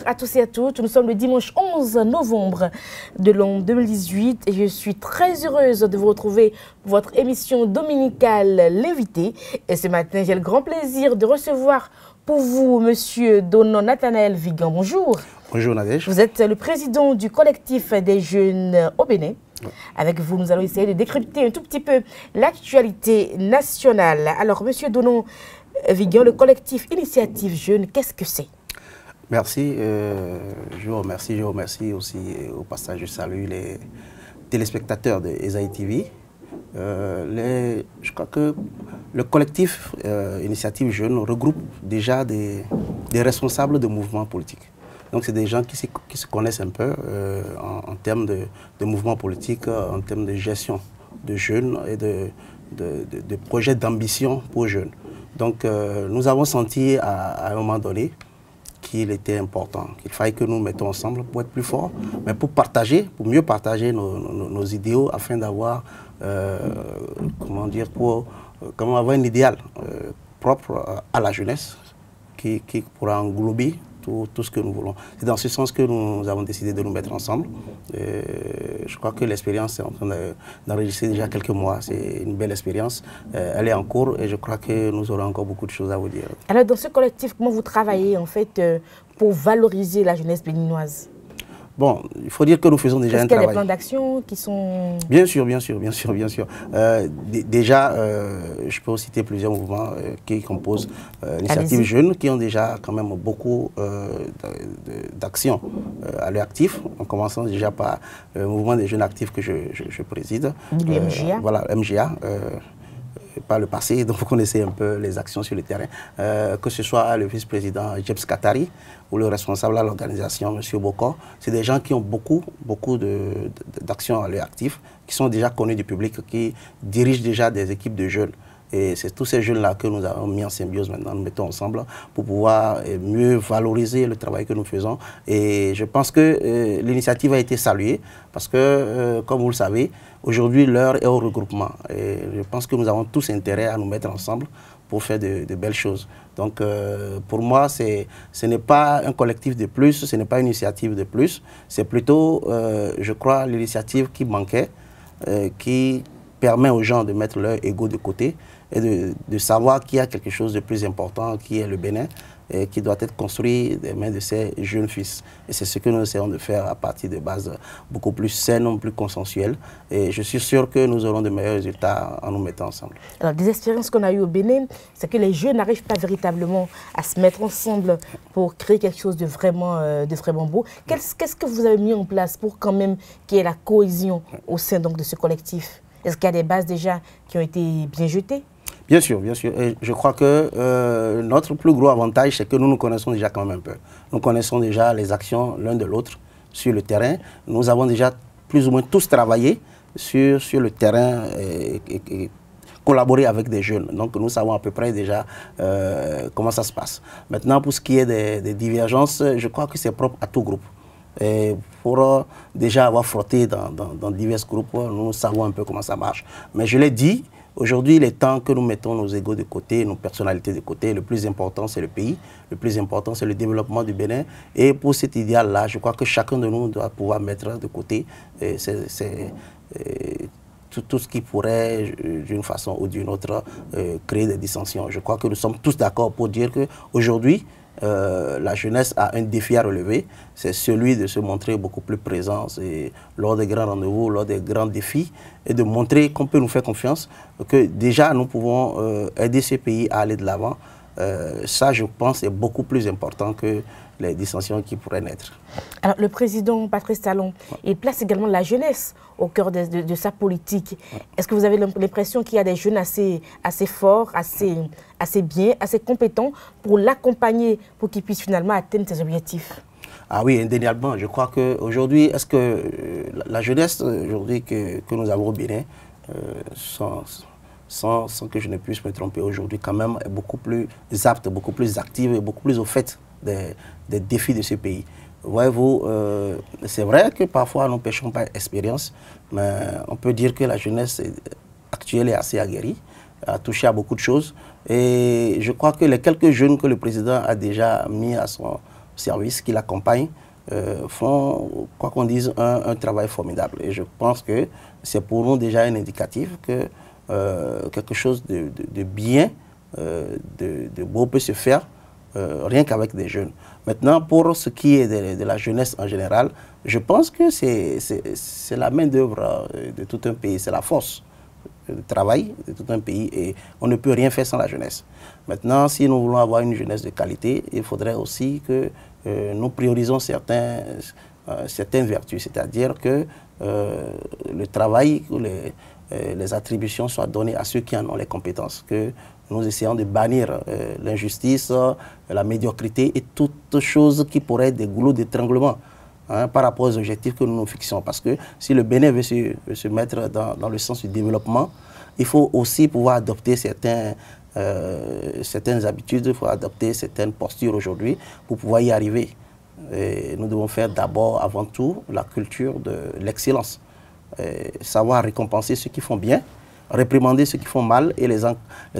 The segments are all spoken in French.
à tous et à toutes. Nous sommes le dimanche 11 novembre de l'an 2018 et je suis très heureuse de vous retrouver pour votre émission dominicale L'invité. Et ce matin, j'ai le grand plaisir de recevoir pour vous Monsieur Donon Nathanaël Vigan. Bonjour. Bonjour Nadège. Vous êtes le président du collectif des jeunes au Bénin. Avec vous, nous allons essayer de décrypter un tout petit peu l'actualité nationale. Alors, Monsieur Donon Vigan, le collectif Initiative Jeune, qu'est-ce que c'est? Merci, je vous remercie aussi au passage, je salue les téléspectateurs de Esaïe TV. Je crois que le collectif Initiative Jeune regroupe déjà des responsables de mouvements politiques. Donc c'est des gens qui se connaissent un peu en termes de mouvements politiques, en termes de gestion de jeunes et de projets d'ambition pour jeunes. Donc nous avons senti à un moment donné qu'il était important, qu'il fallait que nous mettons ensemble pour être plus forts, mais pour mieux partager nos idéaux afin d'avoir, comment avoir un idéal propre à la jeunesse qui pourra englober tout ce que nous voulons. C'est dans ce sens que nous avons décidé de nous mettre ensemble. Je crois que l'expérience est en train d'enregistrer déjà quelques mois. C'est une belle expérience. Elle est en cours et je crois que nous aurons encore beaucoup de choses à vous dire. Alors, dans ce collectif, comment vous travaillez en fait pour valoriser la jeunesse béninoise? Bon, il faut dire que nous faisons déjà un travail. Est-ce qu'il y a des plans d'action qui sont... Bien sûr. Déjà, je peux citer plusieurs mouvements qui composent l'initiative jeune, qui ont déjà quand même beaucoup d'actions à leur actif, en commençant déjà par le mouvement des jeunes actifs que je préside. Le MJA. Voilà, MJA. Par le passé, donc vous connaissez un peu les actions sur le terrain, que ce soit le vice-président Jebs Katari ou le responsable à l'organisation, M. Boko. C'est des gens qui ont beaucoup d'actions à leur actif, qui sont déjà connus du public, qui dirigent déjà des équipes de jeunes. Et c'est tous ces jeunes-là que nous avons mis en symbiose maintenant, nous mettons ensemble pour pouvoir mieux valoriser le travail que nous faisons. Et je pense que l'initiative a été saluée parce que, comme vous le savez, aujourd'hui l'heure est au regroupement. Et je pense que nous avons tous intérêt à nous mettre ensemble pour faire de belles choses. Donc pour moi, ce n'est pas un collectif de plus, ce n'est pas une initiative de plus, c'est plutôt, je crois, l'initiative qui manquait, qui permet aux gens de mettre leur ego de côté et de savoir qu'il y a quelque chose de plus important qui est le Bénin et qui doit être construit des mains de ces jeunes fils. Et c'est ce que nous essayons de faire à partir de bases beaucoup plus saines, plus consensuelles. Et je suis sûr que nous aurons de meilleurs résultats en nous mettant ensemble. Alors, des expériences qu'on a eues au Bénin, c'est que les jeunes n'arrivent pas véritablement à se mettre ensemble pour créer quelque chose de vraiment beau. Qu'est-ce que vous avez mis en place pour quand même qu'il y ait la cohésion au sein donc, de ce collectif? Est-ce qu'il y a des bases déjà qui ont été bien jetées? Bien sûr. Et je crois que notre plus gros avantage, c'est que nous nous connaissons déjà quand même un peu. Nous connaissons déjà les actions l'un de l'autre sur le terrain. Nous avons déjà plus ou moins tous travaillé sur le terrain et collaboré avec des jeunes. Donc nous savons à peu près déjà comment ça se passe. Maintenant, pour ce qui est des divergences, je crois que c'est propre à tout groupe. Et pour déjà avoir frotté dans divers groupes, nous savons un peu comment ça marche. Mais je l'ai dit, aujourd'hui, il est temps que nous mettons nos égos de côté, nos personnalités de côté. Le plus important, c'est le pays. Le plus important, c'est le développement du Bénin. Et pour cet idéal-là, je crois que chacun de nous doit pouvoir mettre de côté tout ce qui pourrait, d'une façon ou d'une autre, créer des dissensions. Je crois que nous sommes tous d'accord pour dire qu'aujourd'hui, la jeunesse a un défi à relever, c'est celui de se montrer beaucoup plus présent lors des grands rendez-vous, lors des grands défis, et de montrer qu'on peut nous faire confiance, que déjà nous pouvons aider ce pays à aller de l'avant. Ça, je pense, est beaucoup plus important que les dissensions qui pourraient naître. Alors, le président Patrice Talon, il place également la jeunesse au cœur de sa politique. Est-ce que vous avez l'impression qu'il y a des jeunes assez forts, assez bien, assez compétents pour l'accompagner, pour qu'il puisse finalement atteindre ses objectifs? Ah oui, indéniablement. Je crois qu'aujourd'hui, est-ce que la jeunesse aujourd'hui que nous avons au Bénin, sans que je ne puisse me tromper aujourd'hui, quand même est beaucoup plus apte, beaucoup plus active et beaucoup plus au fait des défis de ce pays. Voyez-vous, c'est vrai que parfois nous ne pêchons pas expérience, mais on peut dire que la jeunesse actuelle est assez aguerrie, a touché à beaucoup de choses. Et je crois que les quelques jeunes que le président a déjà mis à services qui l'accompagnent font, quoi qu'on dise, un travail formidable. Et je pense que c'est pour nous déjà un indicatif que quelque chose de bien, de beau peut se faire rien qu'avec des jeunes. Maintenant, pour ce qui est de la jeunesse en général, je pense que c'est la main-d'œuvre de tout un pays, c'est la force de travail de tout un pays et on ne peut rien faire sans la jeunesse. Maintenant, si nous voulons avoir une jeunesse de qualité, il faudrait aussi que nous priorisons certaines vertus, c'est-à-dire que le travail, les attributions soient données à ceux qui en ont les compétences, que nous essayons de bannir l'injustice, la médiocrité et toutes choses qui pourraient être des goulots d'étranglement par rapport aux objectifs que nous nous fixons. Parce que si le Bénin veut se mettre dans le sens du développement, il faut aussi pouvoir adopter certaines habitudes, il faut adopter certaines postures aujourd'hui pour pouvoir y arriver. Et nous devons faire d'abord, avant tout, la culture de l'excellence. Savoir récompenser ceux qui font bien, réprimander ceux qui font mal et les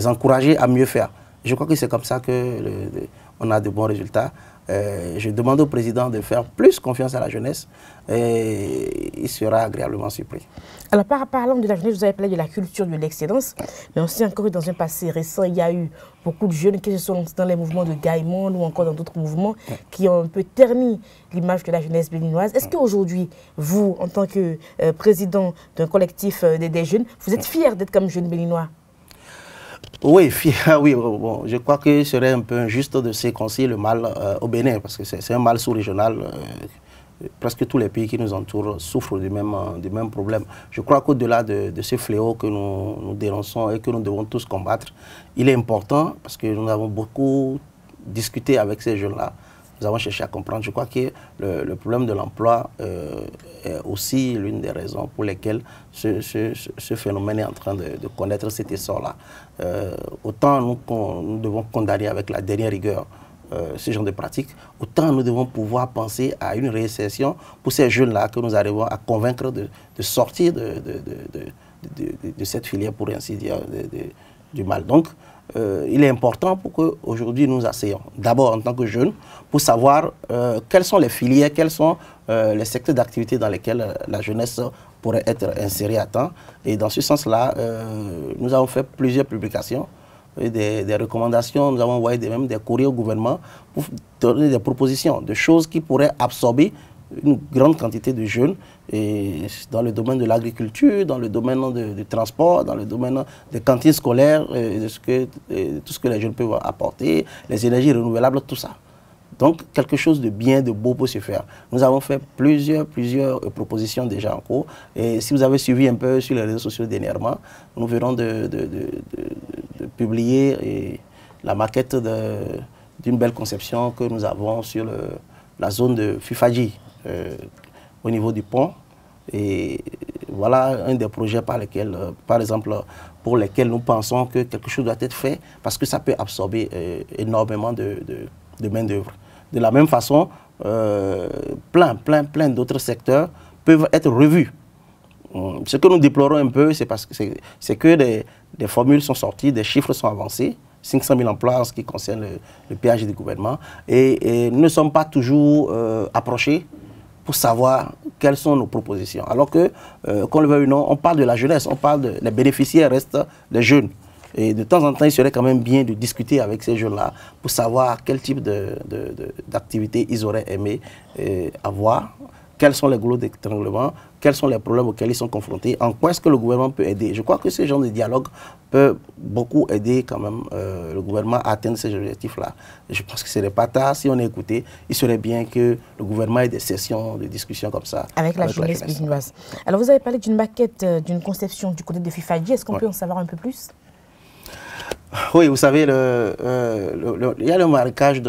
encourager à mieux faire. Je crois que c'est comme ça qu'on a de bons résultats. Je demande au président de faire plus confiance à la jeunesse et il sera agréablement surpris. Alors, parlant de la jeunesse, vous avez parlé de la culture de l'excellence, mais aussi encore dans un passé récent, il y a eu beaucoup de jeunes qui se sont lancés dans les mouvements de Gaïmon ou encore dans d'autres mouvements qui ont un peu terni l'image de la jeunesse béninoise. Est-ce qu'aujourd'hui, vous, en tant que président d'un collectif des jeunes, vous êtes fier d'être comme jeune béninois? Oui, oui bon, je crois que ce serait un peu injuste de circoncire le mal au Bénin, parce que c'est un mal sous-régional. Presque tous les pays qui nous entourent souffrent du même problème. Je crois qu'au-delà de ce fléau que nous dénonçons et que nous devons tous combattre, il est important, parce que nous avons beaucoup discuté avec ces jeunes-là, nous avons cherché à comprendre. Je crois que le problème de l'emploi est aussi l'une des raisons pour lesquelles ce phénomène est en train de connaître cet essor-là. Autant nous devons condamner avec la dernière rigueur ce genre de pratiques, autant nous devons pouvoir penser à une réinsertion pour ces jeunes-là que nous arrivons à convaincre de sortir de cette filière, pour ainsi dire, du mal. Donc, il est important pour qu'aujourd'hui nous asseyions, d'abord en tant que jeunes, pour savoir quelles sont les filières, quels sont les secteurs d'activité dans lesquels la jeunesse pourrait être insérée à temps. Et dans ce sens-là, nous avons fait plusieurs publications, des recommandations, nous avons envoyé même des courriers au gouvernement pour donner des propositions de choses qui pourraient absorber une grande quantité de jeunes et dans le domaine de l'agriculture, dans le domaine du transport, dans le domaine des cantines scolaires, tout ce que les jeunes peuvent apporter, les énergies renouvelables, tout ça. Donc, quelque chose de bien, de beau peut se faire. Nous avons fait plusieurs propositions déjà en cours. Et si vous avez suivi un peu sur les réseaux sociaux dernièrement, nous venons de publier la maquette d'une belle conception que nous avons sur la zone de Fifadji, au niveau du pont. Et voilà un des projets par exemple, pour lesquels nous pensons que quelque chose doit être fait parce que ça peut absorber énormément de main-d'œuvre. De la même façon, plein d'autres secteurs peuvent être revus. Ce que nous déplorons un peu, c'est que des formules sont sorties, des chiffres sont avancés, 500 000 emplois en ce qui concerne le péage du gouvernement, et nous ne sommes pas toujours approchés pour savoir quelles sont nos propositions. Alors que, qu'on le veuille ou non, on parle de la jeunesse, on parle les bénéficiaires restent les jeunes. Et de temps en temps, il serait quand même bien de discuter avec ces jeunes-là pour savoir quel type d'activité ils auraient aimé avoir, quels sont les goulots d'étranglement, quels sont les problèmes auxquels ils sont confrontés, en quoi est-ce que le gouvernement peut aider. Je crois que ce genre de dialogue peut beaucoup aider quand même le gouvernement à atteindre ces objectifs-là. Je pense que ce n'est pas tard, si on est écouté, il serait bien que le gouvernement ait des sessions de discussion comme ça. Avec la jeunesse béninoise. Alors vous avez parlé d'une maquette, d'une conception du côté de Fifadji, est-ce qu'on peut en savoir un peu plus? Oui, vous savez, il y a le marécage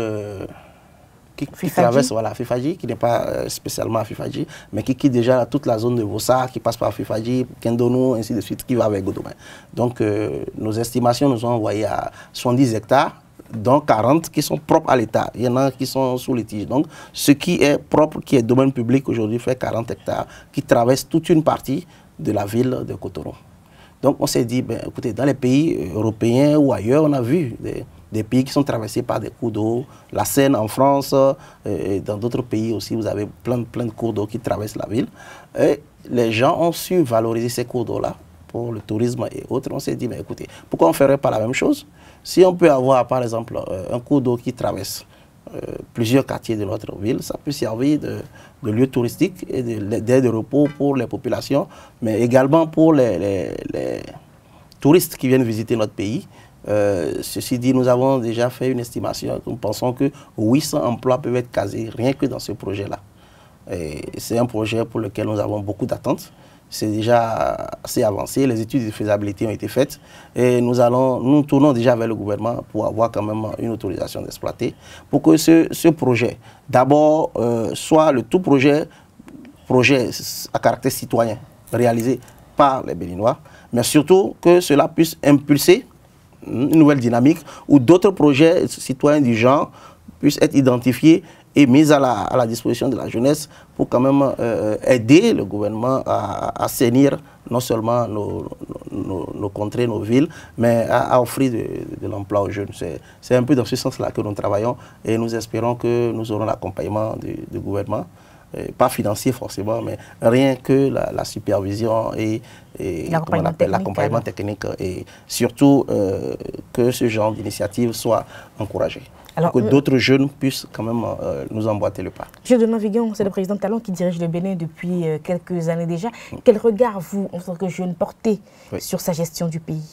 qui traverse Fifadji, qui n'est pas spécialement à Fifadji, mais qui quitte déjà toute la zone de Vossa, qui passe par Fifadji, Kendonou, ainsi de suite, qui va avec Godomain. Donc, nos estimations nous ont envoyé à 70 hectares, dont 40 qui sont propres à l'État. Il y en a qui sont sous litige. Donc, ce qui est propre, qui est domaine public aujourd'hui, fait 40 hectares, qui traverse toute une partie de la ville de Cotonou. Donc on s'est dit, ben, écoutez, dans les pays européens ou ailleurs, on a vu des pays qui sont traversés par des cours d'eau. La Seine en France, et dans d'autres pays aussi, vous avez plein de cours d'eau qui traversent la ville. Et les gens ont su valoriser ces cours d'eau-là pour le tourisme et autres. On s'est dit, ben, écoutez, pourquoi on ne ferait pas la même chose? Si on peut avoir, par exemple, un cours d'eau qui traverse plusieurs quartiers de notre ville, ça peut servir de lieu touristique et d'aide de repos pour les populations, mais également pour les touristes qui viennent visiter notre pays. Ceci dit, nous avons déjà fait une estimation. Nous pensons que 800 emplois peuvent être casés rien que dans ce projet-là. C'est un projet pour lequel nous avons beaucoup d'attentes. C'est déjà assez avancé, les études de faisabilité ont été faites et nous tournons déjà vers le gouvernement pour avoir quand même une autorisation d'exploiter pour que ce projet, d'abord, soit le tout projet à caractère citoyen réalisé par les Béninois, mais surtout que cela puisse impulser une nouvelle dynamique où d'autres projets citoyens du genre puissent être identifiés et mis à la disposition de la jeunesse pour quand même aider le gouvernement à assainir non seulement nos contrées, nos villes, mais à offrir de l'emploi aux jeunes. C'est un peu dans ce sens-là que nous travaillons et nous espérons que nous aurons l'accompagnement du gouvernement. Pas financier forcément, mais rien que la supervision et l'accompagnement technique et surtout que ce genre d'initiative soit encouragé. Alors, que d'autres jeunes puissent quand même nous emboîter le pas. M. Donald Vigan, c'est le président Talon qui dirige le Bénin depuis quelques années déjà. Quel regard vous, en tant que jeune, portez sur sa gestion du pays?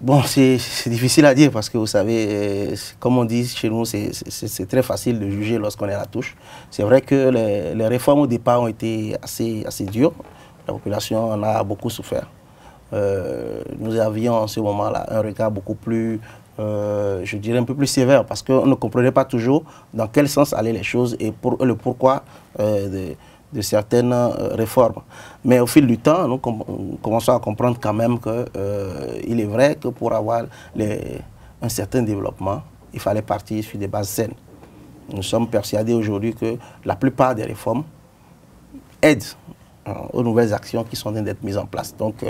Bon, c'est difficile à dire parce que vous savez, comme on dit chez nous, c'est très facile de juger lorsqu'on est à la touche. C'est vrai que les réformes au départ ont été assez dures. La population en a beaucoup souffert. Nous avions en ce moment-là un regard beaucoup plus, je dirais un peu plus sévère parce qu'on ne comprenait pas toujours dans quel sens allaient les choses et le pourquoi de certaines réformes. Mais au fil du temps, nous commençons à comprendre quand même qu'il est vrai que pour avoir un certain développement, il fallait partir sur des bases saines. Nous sommes persuadés aujourd'hui que la plupart des réformes aident aux nouvelles actions qui sont en train d'être mises en place. Donc,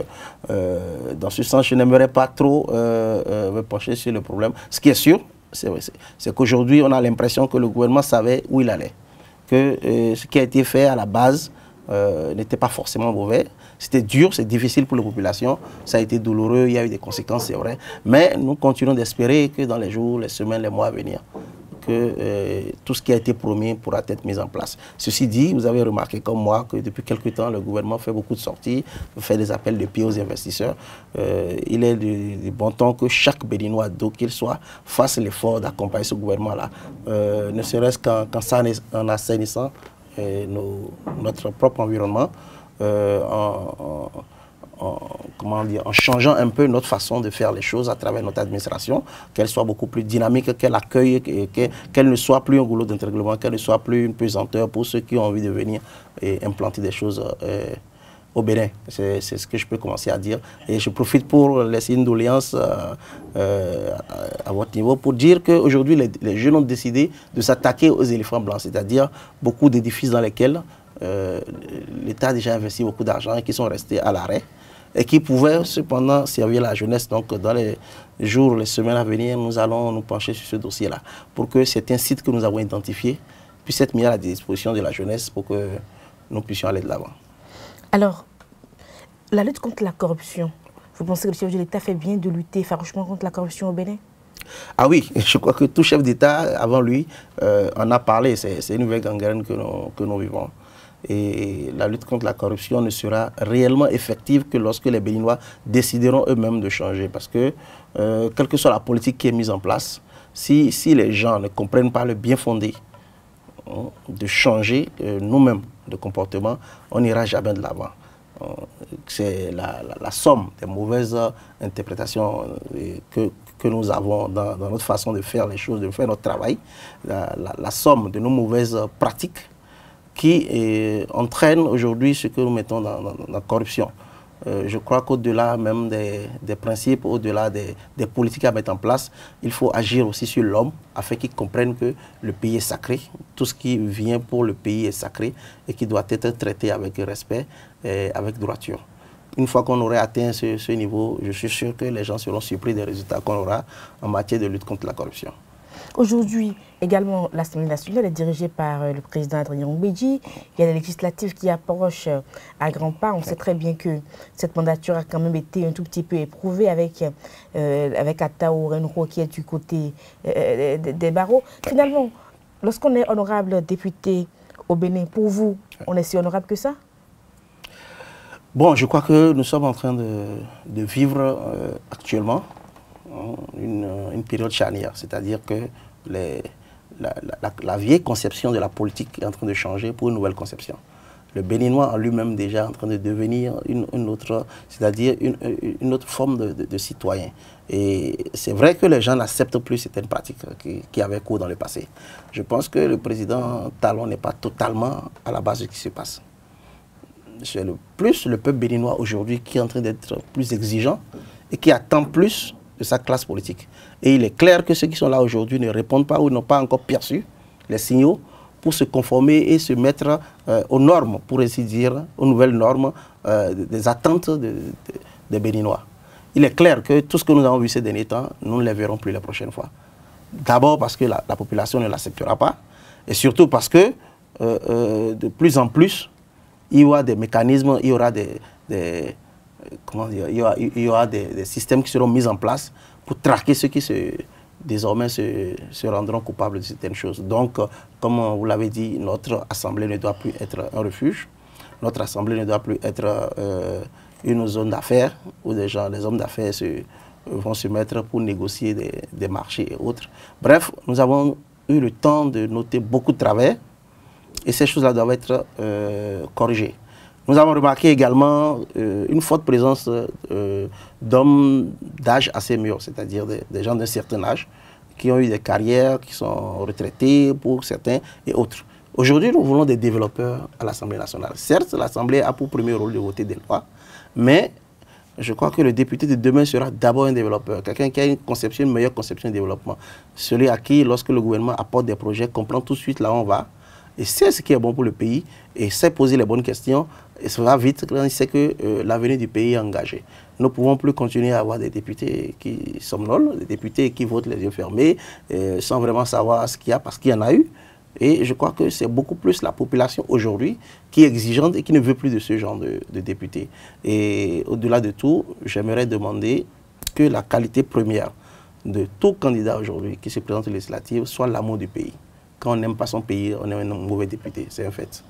dans ce sens, je n'aimerais pas trop me pencher sur le problème. Ce qui est sûr, c'est qu'aujourd'hui, on a l'impression que le gouvernement savait où il allait. Que ce qui a été fait à la base n'était pas forcément mauvais. C'était dur, c'est difficile pour la population, ça a été douloureux, il y a eu des conséquences, c'est vrai. Mais nous continuons d'espérer que dans les jours, les semaines, les mois à venir, que tout ce qui a été promis pourra être mis en place. Ceci dit, vous avez remarqué comme moi que depuis quelque temps, le gouvernement fait beaucoup de sorties, fait des appels de pied aux investisseurs. Il est de bon temps que chaque Béninois, d'où qu'il soit, fasse l'effort d'accompagner ce gouvernement-là, ne serait-ce qu'en assainissant notre propre environnement, en changeant un peu notre façon de faire les choses à travers notre administration, qu'elle soit beaucoup plus dynamique, qu'elle accueille, qu'elle ne soit plus un goulot d'interglement, qu'elle ne soit plus une pesanteur pour ceux qui ont envie de venir et implanter des choses au Bénin. C'est ce que je peux commencer à dire. Et je profite pour laisser une doléance à votre niveau pour dire qu'aujourd'hui, les jeunes ont décidé de s'attaquer aux éléphants blancs, c'est-à-dire beaucoup d'édifices dans lesquels l'État a déjà investi beaucoup d'argent et qui sont restés à l'arrêt et qui pouvaient cependant servir la jeunesse. Donc dans les jours, les semaines à venir, nous allons nous pencher sur ce dossier-là pour que certains sites que nous avons identifiés puissent être mis à la disposition de la jeunesse pour que nous puissions aller de l'avant. Alors, la lutte contre la corruption, vous pensez que le chef de l'État fait bien de lutter farouchement contre la corruption au Bénin? Ah oui, je crois que tout chef d'État avant lui en a parlé. C'est une nouvelle gangrène que nous vivons. Et la lutte contre la corruption ne sera réellement effective que lorsque les Béninois décideront eux-mêmes de changer. Parce que, quelle que soit la politique qui est mise en place, si les gens ne comprennent pas le bien fondé de changer nous-mêmes de comportement, on n'ira jamais de l'avant. C'est la somme des mauvaises interprétations que nous avons dans notre façon de faire les choses, de faire notre travail, la somme de nos mauvaises pratiques qui entraîne aujourd'hui ce que nous mettons dans la corruption. Je crois qu'au-delà même des principes, au-delà des politiques à mettre en place, il faut agir aussi sur l'homme afin qu'il comprenne que le pays est sacré. Tout ce qui vient pour le pays est sacré et qui doit être traité avec respect et avec droiture. une fois qu'on aurait atteint ce niveau, je suis sûr que les gens seront surpris des résultats qu'on aura en matière de lutte contre la corruption. Aujourd'hui, également, l'Assemblée nationale est dirigée par le président Adrien Mbedji. Il y a les législatives qui approchent à grands pas. On sait très bien que cette mandature a quand même été un tout petit peu éprouvée avec Attaou Renro qui est du côté des barreaux. Finalement, lorsqu'on est honorable député au Bénin, pour vous, on est si honorable que ça? Bon, je crois que nous sommes en train de vivre actuellement une période charnière, c'est-à-dire que la vieille conception de la politique est en train de changer pour une nouvelle conception. Le Béninois en lui-même déjà en train de devenir une autre, c'est-à-dire une autre forme de citoyen. Et c'est vrai que les gens n'acceptent plus certaines pratiques qui avaient cours dans le passé. Je pense que le président Talon n'est pas totalement à la base de ce qui se passe. C'est plus le peuple béninois aujourd'hui qui est en train d'être plus exigeant et qui attend plus de sa classe politique. Et il est clair que ceux qui sont là aujourd'hui ne répondent pas ou n'ont pas encore perçu les signaux pour se conformer et se mettre aux normes, pour ainsi dire, aux nouvelles normes des attentes des Béninois. Il est clair que tout ce que nous avons vu ces derniers temps, nous ne les verrons plus la prochaine fois. D'abord parce que la population ne l'acceptera pas, et surtout parce que de plus en plus, il y aura des mécanismes, il y aura comment dire, il y aura des systèmes qui seront mis en place pour traquer ceux qui désormais se rendront coupables de certaines choses. Donc, comme vous l'avez dit, notre assemblée ne doit plus être un refuge. Notre assemblée ne doit plus être une zone d'affaires où les hommes d'affaires vont se mettre pour négocier des marchés et autres. Bref, nous avons eu le temps de noter beaucoup de travers et ces choses-là doivent être corrigées. Nous avons remarqué également une forte présence d'hommes d'âge assez mûr, c'est-à-dire des gens d'un certain âge, qui ont eu des carrières, qui sont retraités pour certains et autres. Aujourd'hui, nous voulons des développeurs à l'Assemblée nationale. Certes, l'Assemblée a pour premier rôle de voter des lois, mais je crois que le député de demain sera d'abord un développeur, quelqu'un qui a une meilleure conception de développement. Celui à qui, lorsque le gouvernement apporte des projets, comprend tout de suite là où on va, et sait ce qui est bon pour le pays, et sait poser les bonnes questions, et ça va vite quand il sait que l'avenir du pays est engagé. Nous ne pouvons plus continuer à avoir des députés qui somnolent, des députés qui votent les yeux fermés, sans vraiment savoir ce qu'il y a, parce qu'il y en a eu. Et je crois que c'est beaucoup plus la population aujourd'hui qui est exigeante et qui ne veut plus de ce genre de députés. Et au-delà de tout, j'aimerais demander que la qualité première de tout candidat aujourd'hui qui se présente aux législatives soit l'amour du pays. Quand on n'aime pas son pays, on est un mauvais député. C'est un fait.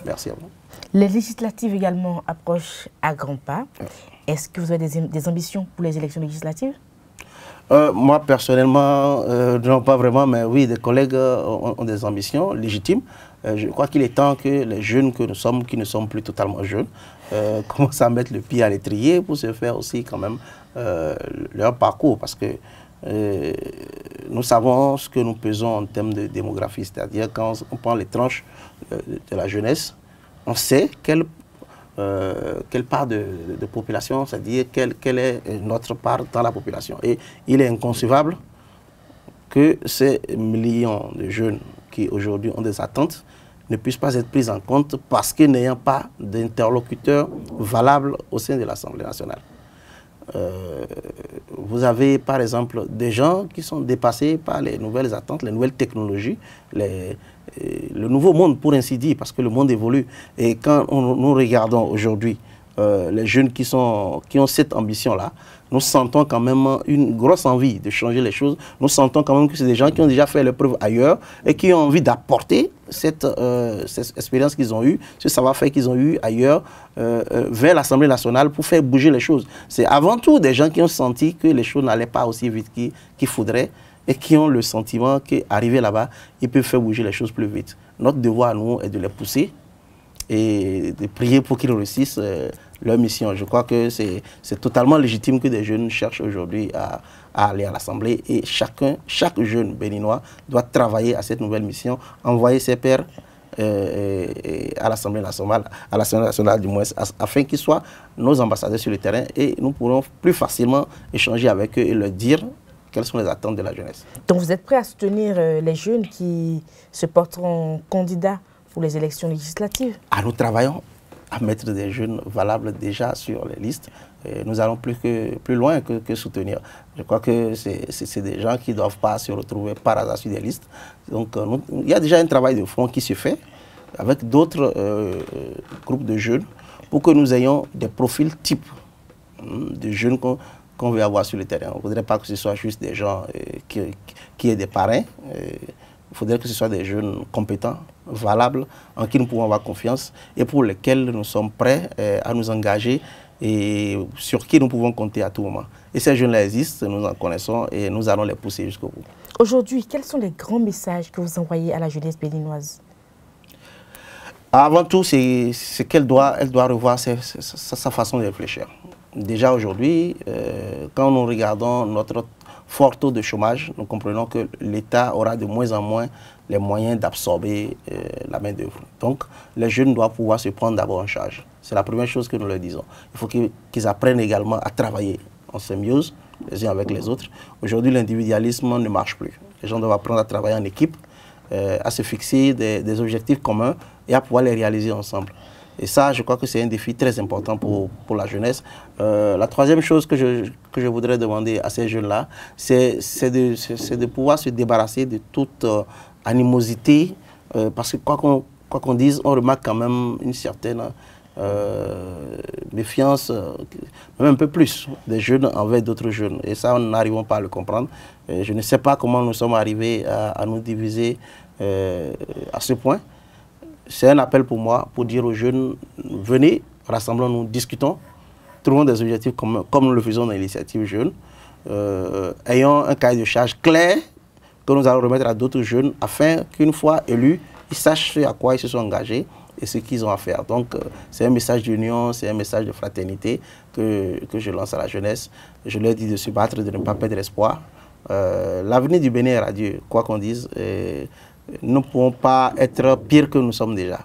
Merci à vous. Les législatives également approchent à grands pas. Est-ce que vous avez des ambitions pour les élections législatives? Moi, personnellement, non pas vraiment, mais oui, des collègues ont des ambitions légitimes. Je crois qu'il est temps que les jeunes que nous sommes, qui ne sommes plus totalement jeunes, commencent à mettre le pied à l'étrier pour se faire aussi quand même leur parcours. Parce que nous savons ce que nous pesons en termes de démographie, c'est-à-dire quand on prend les tranches de la jeunesse, on sait quelle part de population, c'est-à-dire quelle est notre part dans la population. Et il est inconcevable que ces millions de jeunes qui aujourd'hui ont des attentes ne puissent pas être pris en compte parce qu'ils n'ayant pas d'interlocuteurs valables au sein de l'Assemblée nationale. Vous avez par exemple des gens qui sont dépassés par les nouvelles attentes, les nouvelles technologies, le nouveau monde pour ainsi dire, parce que le monde évolue. Et quand nous regardons aujourd'hui les jeunes qui ont cette ambition-là, nous sentons quand même une grosse envie de changer les choses. Nous sentons quand même que c'est des gens qui ont déjà fait leurs preuves ailleurs et qui ont envie d'apporter cette expérience qu'ils ont eue, ce savoir-faire qu'ils ont eu ailleurs vers l'Assemblée nationale pour faire bouger les choses. C'est avant tout des gens qui ont senti que les choses n'allaient pas aussi vite qu'il faudrait et qui ont le sentiment qu'arriver là-bas, ils peuvent faire bouger les choses plus vite. Notre devoir à nous est de les pousser et de prier pour qu'ils réussissent leur mission. Je crois que c'est totalement légitime que des jeunes cherchent aujourd'hui à aller à l'Assemblée et chaque jeune béninois doit travailler à cette nouvelle mission, envoyer ses pairs à l'Assemblée nationale du moins, afin qu'ils soient nos ambassadeurs sur le terrain et nous pourrons plus facilement échanger avec eux et leur dire quelles sont les attentes de la jeunesse. Donc vous êtes prêt à soutenir les jeunes qui se porteront candidats pour les élections législatives? Ah, nous travaillons à mettre des jeunes valables déjà sur les listes. Et nous allons plus loin que soutenir. Je crois que c'est des gens qui ne doivent pas se retrouver par hasard sur des listes. Donc il y a déjà un travail de fond qui se fait avec d'autres groupes de jeunes pour que nous ayons des profils types de jeunes qu'on veut avoir sur le terrain. On ne voudrait pas que ce soit juste des gens qui aient des parrains. Il faudrait que ce soit des jeunes compétents, valables, en qui nous pouvons avoir confiance et pour lesquels nous sommes prêts à nous engager et sur qui nous pouvons compter à tout moment. Et ces jeunes-là existent, nous en connaissons et nous allons les pousser jusqu'au bout. Aujourd'hui, quels sont les grands messages que vous envoyez à la jeunesse béninoise? Avant tout, c'est qu'elle doit revoir sa façon de réfléchir. Déjà aujourd'hui, quand nous regardons notre fort taux de chômage, nous comprenons que l'État aura de moins en moins les moyens d'absorber la main-d'œuvre. Donc, les jeunes doivent pouvoir se prendre d'abord en charge. C'est la première chose que nous leur disons. Il faut qu'ils apprennent également à travailler en symbiose, les uns avec les autres. Aujourd'hui, l'individualisme ne marche plus. Les gens doivent apprendre à travailler en équipe, à se fixer des objectifs communs et à pouvoir les réaliser ensemble. Et ça, je crois que c'est un défi très important pour la jeunesse. La troisième chose que je voudrais demander à ces jeunes-là, c'est de pouvoir se débarrasser de toute animosité, parce que quoi qu'on dise, on remarque quand même une certaine méfiance, même un peu plus, des jeunes envers d'autres jeunes. Et ça, nous n'arrivons pas à le comprendre. Et je ne sais pas comment nous sommes arrivés à nous diviser à ce point. C'est un appel pour moi, pour dire aux jeunes, venez, rassemblons-nous, discutons, trouvons des objectifs communs, comme nous le faisons dans l'initiative jeune. Ayons un cahier de charge clair que nous allons remettre à d'autres jeunes, afin qu'une fois élus, ils sachent à quoi ils se sont engagés et ce qu'ils ont à faire. Donc, c'est un message d'union, c'est un message de fraternité que je lance à la jeunesse. Je leur dis de se battre, de ne pas perdre espoir. L'avenir du Bénin est radieux, quoi qu'on dise. Nous ne pouvons pas être pire que nous sommes déjà.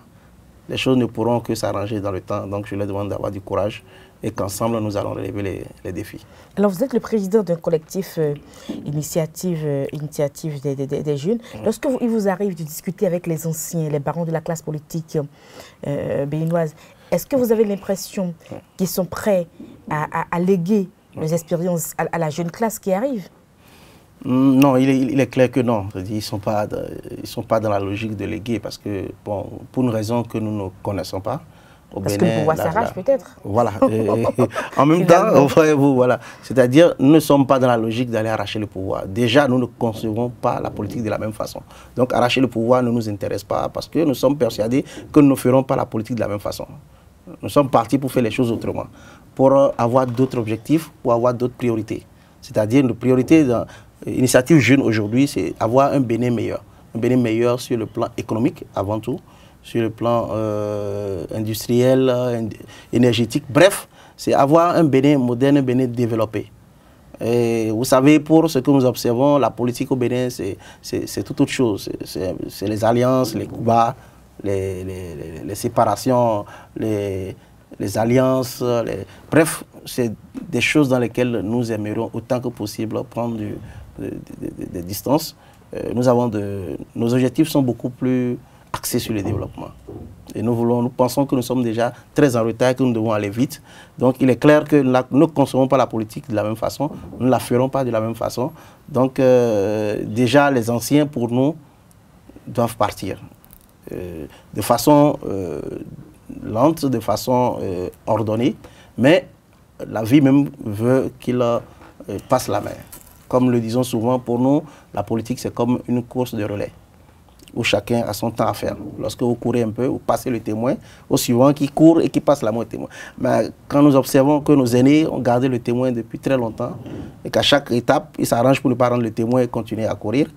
Les choses ne pourront que s'arranger dans le temps. Donc je leur demande d'avoir du courage et qu'ensemble nous allons relever les défis. Alors vous êtes le président d'un collectif initiative des jeunes. Lorsque il vous arrive de discuter avec les anciens, les barons de la classe politique béninoise, est-ce que vous avez l'impression qu'ils sont prêts à léguer les expériences à la jeune classe qui arrive? Non, il est clair que non. Ils ne sont pas dans la logique de léguer parce que, bon, pour une raison que nous ne connaissons pas. Parce que le pouvoir s'arrache peut-être. Voilà. En même temps, voilà. C'est-à-dire, nous ne sommes pas dans la logique d'aller arracher le pouvoir. Déjà, nous ne concevons pas la politique de la même façon. Donc, arracher le pouvoir ne nous intéresse pas parce que nous sommes persuadés que nous ne ferons pas la politique de la même façon. Nous sommes partis pour faire les choses autrement, pour avoir d'autres objectifs, pour avoir d'autres priorités. C'est-à-dire, une priorité dans l'initiative jeune aujourd'hui, c'est avoir un Bénin meilleur. Un Bénin meilleur sur le plan économique, avant tout, sur le plan industriel, énergétique. Bref, c'est avoir un Bénin moderne, un Bénin développé. Et vous savez, pour ce que nous observons, la politique au Bénin, c'est tout autre chose. C'est les alliances, les coups bas, les séparations, les alliances. Bref, c'est des choses dans lesquelles nous aimerions autant que possible prendre des distances. Nos objectifs sont beaucoup plus axés sur le développement. Et nous pensons que nous sommes déjà très en retard et que nous devons aller vite. Donc il est clair que nous ne concevons pas la politique de la même façon, nous ne la ferons pas de la même façon. Donc déjà les anciens pour nous doivent partir de façon lente, de façon ordonnée, mais la vie même veut qu'ils passent la main. Comme le disons souvent, pour nous, la politique c'est comme une course de relais, où chacun a son temps à faire. Lorsque vous courez un peu, vous passez le témoin au suivant qui court et qui passe la main au témoin. Mais quand nous observons que nos aînés ont gardé le témoin depuis très longtemps et qu'à chaque étape, ils s'arrangent pour ne pas rendre le témoin et continuer à courir,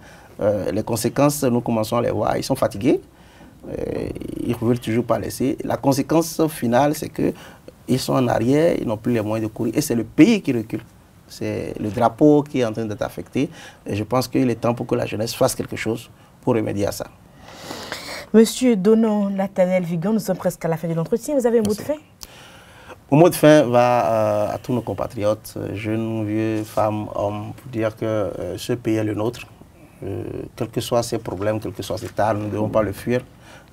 les conséquences, nous commençons à les voir. Ils sont fatigués, ils ne veulent toujours pas laisser. La conséquence finale, c'est qu'ils sont en arrière, ils n'ont plus les moyens de courir et c'est le pays qui recule. C'est le drapeau qui est en train d'être affecté. Et je pense qu'il est temps pour que la jeunesse fasse quelque chose pour remédier à ça. Monsieur Donon Nathaniel Vigan, nous sommes presque à la fin de l'entretien. Vous avez un mot de fin? Le mot de fin va à tous nos compatriotes, jeunes, vieux, femmes, hommes, pour dire que ce pays est le nôtre. quels que soient ces problèmes, quels que soient ces tares, nous ne devons pas le fuir.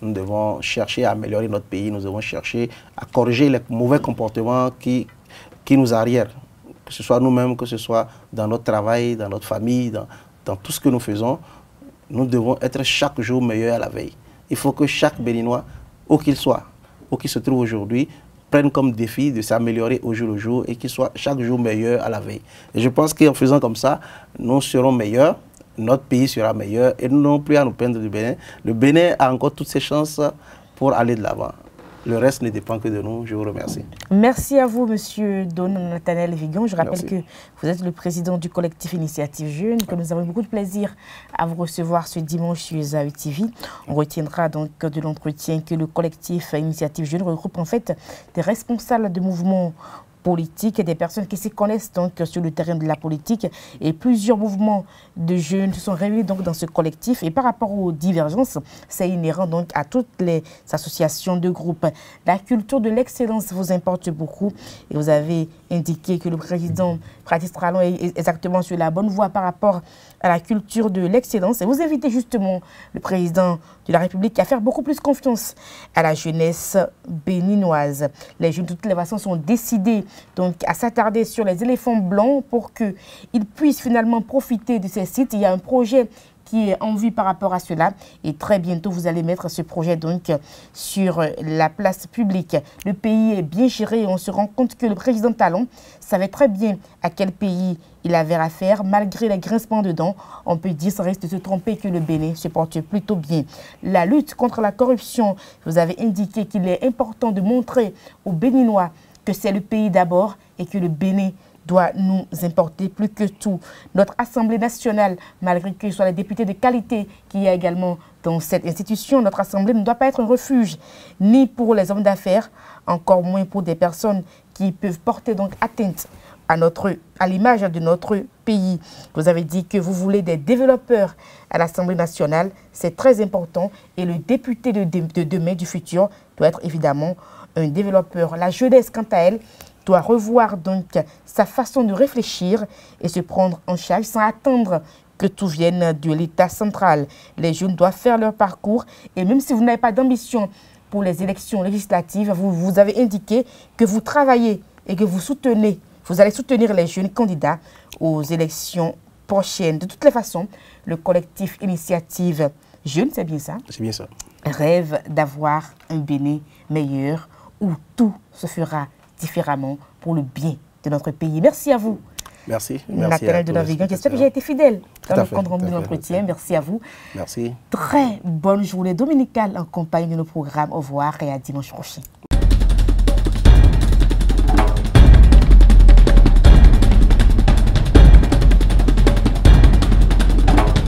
Nous devons chercher à améliorer notre pays, nous devons chercher à corriger les mauvais comportements qui nous arrièrent. Que ce soit nous-mêmes, que ce soit dans notre travail, dans notre famille, dans tout ce que nous faisons, nous devons être chaque jour meilleurs à la veille. Il faut que chaque Béninois, où qu'il soit, où qu'il se trouve aujourd'hui, prenne comme défi de s'améliorer au jour le jour et qu'il soit chaque jour meilleur à la veille. Et je pense qu'en faisant comme ça, nous serons meilleurs, notre pays sera meilleur et nous n'aurons plus à nous plaindre du Bénin. Le Bénin a encore toutes ses chances pour aller de l'avant. Le reste ne dépend que de nous. Je vous remercie. Merci à vous, Monsieur Don Nathanaël Vigan. Je rappelle que vous êtes le président du collectif Initiative Jeune, que nous avons beaucoup de plaisir à vous recevoir ce dimanche sur Zaï TV. On retiendra donc de l'entretien que le collectif Initiative Jeune regroupe en fait des responsables de mouvements politique et des personnes qui se connaissent donc sur le terrain de la politique, et plusieurs mouvements de jeunes se sont réunis donc dans ce collectif. Et par rapport aux divergences, c'est inhérent donc à toutes les associations de groupes. La culture de l'excellence vous importe beaucoup et vous avez indiqué que le président Patrice Talon est exactement sur la bonne voie par rapport à la culture de l'excellence, et vous invitez justement le président de la République à faire beaucoup plus confiance à la jeunesse béninoise. Les jeunes de toutes les façons sont décidés donc à s'attarder sur les éléphants blancs pour qu'ils puissent finalement profiter de ces sites. Il y a un projet qui est en vue par rapport à cela, et très bientôt vous allez mettre ce projet donc sur la place publique. Le pays est bien géré et on se rend compte que le président Talon savait très bien à quel pays il avait affaire. Malgré les grincements de dents, on peut dire, sans risque de se tromper, que le Bénin se porte plutôt bien. La lutte contre la corruption, vous avez indiqué qu'il est important de montrer aux Béninois que c'est le pays d'abord et que le Bénin doit nous importer plus que tout. Notre Assemblée nationale, malgré que ce soit les députés de qualité qu'il y a également dans cette institution, notre Assemblée ne doit pas être un refuge, ni pour les hommes d'affaires, encore moins pour des personnes qui peuvent porter donc atteinte à l'image de notre pays. Vous avez dit que vous voulez des développeurs à l'Assemblée nationale, c'est très important, et le député de demain, du futur, doit être évidemment un développeur. La jeunesse, quant à elle, doit revoir donc sa façon de réfléchir et se prendre en charge sans attendre que tout vienne de l'État central. Les jeunes doivent faire leur parcours, et même si vous n'avez pas d'ambition pour les élections législatives, vous avez indiqué que vous travaillez et que vous allez soutenir les jeunes candidats aux élections prochaines. De toutes les façons, le collectif Initiative Jeune, c'est bien ça? C'est bien ça. Rêve d'avoir un Bénin meilleur où tout se fera différemment pour le bien de notre pays. Merci à vous. Merci. Nathanaël de Navigan. J'espère que j'ai été fidèle dans le compte rendu de l'entretien. Merci à vous. Merci. Très bonne journée dominicale en compagnie de nos programmes. Au revoir et à dimanche prochain.